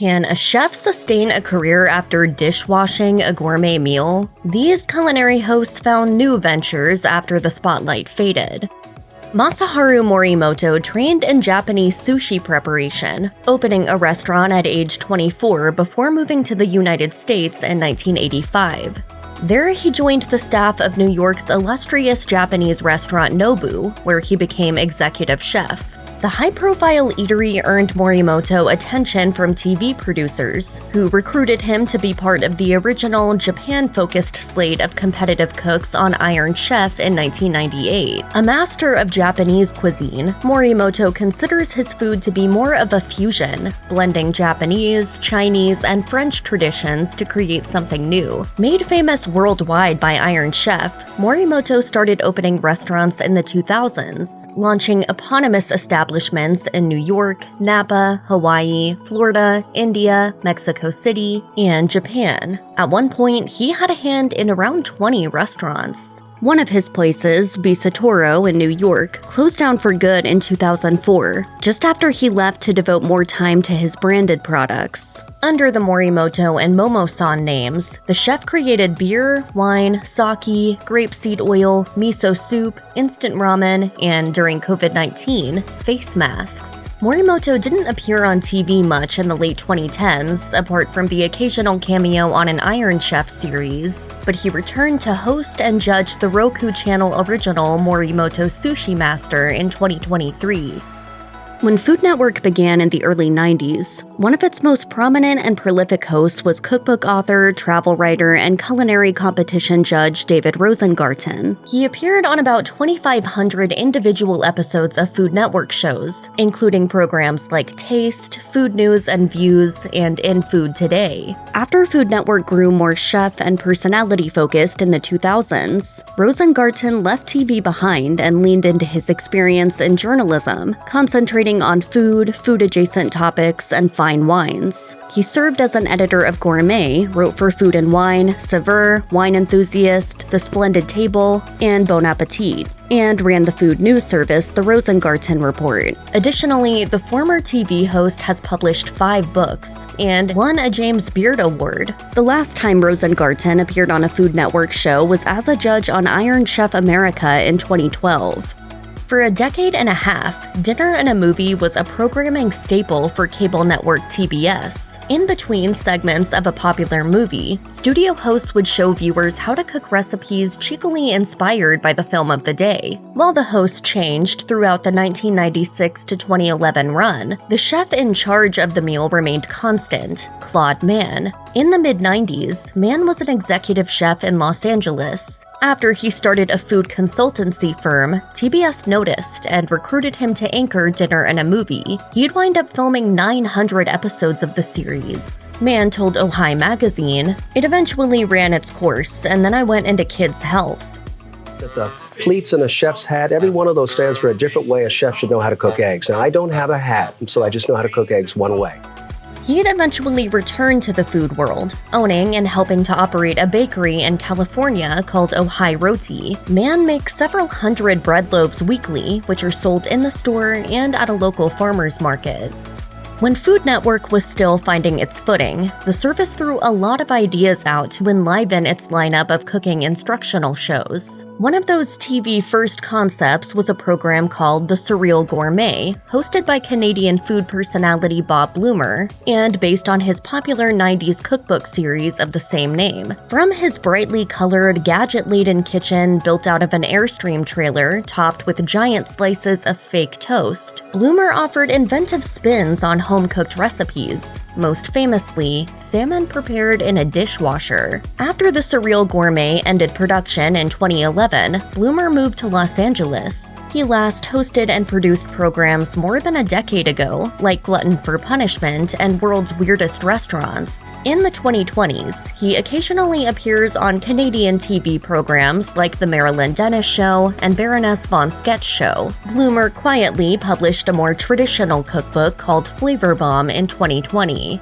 Can a chef sustain a career after dishwashing a gourmet meal? These culinary hosts found new ventures after the spotlight faded. Masaharu Morimoto trained in Japanese sushi preparation, opening a restaurant at age 24 before moving to the United States in 1985. There, he joined the staff of New York's illustrious Japanese restaurant Nobu, where he became executive chef. The high-profile eatery earned Morimoto attention from TV producers, who recruited him to be part of the original Japan-focused slate of competitive cooks on Iron Chef in 1998. A master of Japanese cuisine, Morimoto considers his food to be more of a fusion, blending Japanese, Chinese, and French traditions to create something new. Made famous worldwide by Iron Chef, Morimoto started opening restaurants in the 2000s, launching eponymous establishments in New York, Napa, Hawaii, Florida, India, Mexico City, and Japan. At one point, he had a hand in around 20 restaurants. One of his places, Bisatoro in New York, closed down for good in 2004, just after he left to devote more time to his branded products. Under the Morimoto and Momo-san names, the chef created beer, wine, sake, grapeseed oil, miso soup, instant ramen, and, during COVID-19, face masks. Morimoto didn't appear on TV much in the late 2010s, apart from the occasional cameo on an Iron Chef series, but he returned to host and judge the Roku channel original Morimoto Sushi Master in 2023. When Food Network began in the early 90s, one of its most prominent and prolific hosts was cookbook author, travel writer, and culinary competition judge David Rosengarten. He appeared on about 2,500 individual episodes of Food Network shows, including programs like Taste, Food News and Views, and In Food Today. After Food Network grew more chef and personality-focused in the 2000s, Rosengarten left TV behind and leaned into his experience in journalism, concentrating on food, food-adjacent topics, and fine wines. He served as an editor of Gourmet, wrote for Food and Wine, Saveur, Wine Enthusiast, The Splendid Table, and Bon Appetit, and ran the food news service The Rosengarten Report. Additionally, the former TV host has published 5 books and won a James Beard Award. The last time Rosengarten appeared on a Food Network show was as a judge on Iron Chef America in 2012. For a decade and a half, Dinner and a Movie was a programming staple for cable network TBS. In between segments of a popular movie, studio hosts would show viewers how to cook recipes cheekily inspired by the film of the day. While the host changed throughout the 1996 to 2011 run, the chef in charge of the meal remained constant, Claud Mann. In the mid-90s, Mann was an executive chef in Los Angeles. After he started a food consultancy firm, TBS noticed and recruited him to anchor Dinner and a Movie. He'd wind up filming 900 episodes of the series. Mann told Ohio magazine, "It eventually ran its course, and then I went into kids' health." The pleats in a chef's hat, every one of those stands for a different way a chef should know how to cook eggs. Now, I don't have a hat, so I just know how to cook eggs one way. He'd eventually returned to the food world, owning and helping to operate a bakery in California called Ohio Roti. Mann makes several hundred bread loaves weekly, which are sold in the store and at a local farmer's market. When Food Network was still finding its footing, the service threw a lot of ideas out to enliven its lineup of cooking instructional shows. One of those TV-first concepts was a program called The Surreal Gourmet, hosted by Canadian food personality Bob Blumer, and based on his popular 90s cookbook series of the same name. From his brightly colored, gadget-laden kitchen built out of an Airstream trailer topped with giant slices of fake toast, Blumer offered inventive spins on home-cooked recipes, most famously, salmon prepared in a dishwasher. After The Surreal Gourmet ended production in 2011, Blumer moved to Los Angeles. He last hosted and produced programs more than a decade ago, like Glutton for Punishment and World's Weirdest Restaurants. In the 2020s, he occasionally appears on Canadian TV programs like The Marilyn Dennis Show and Baroness von Sketch Show. Blumer quietly published a more traditional cookbook called Flavor Bomb in 2020.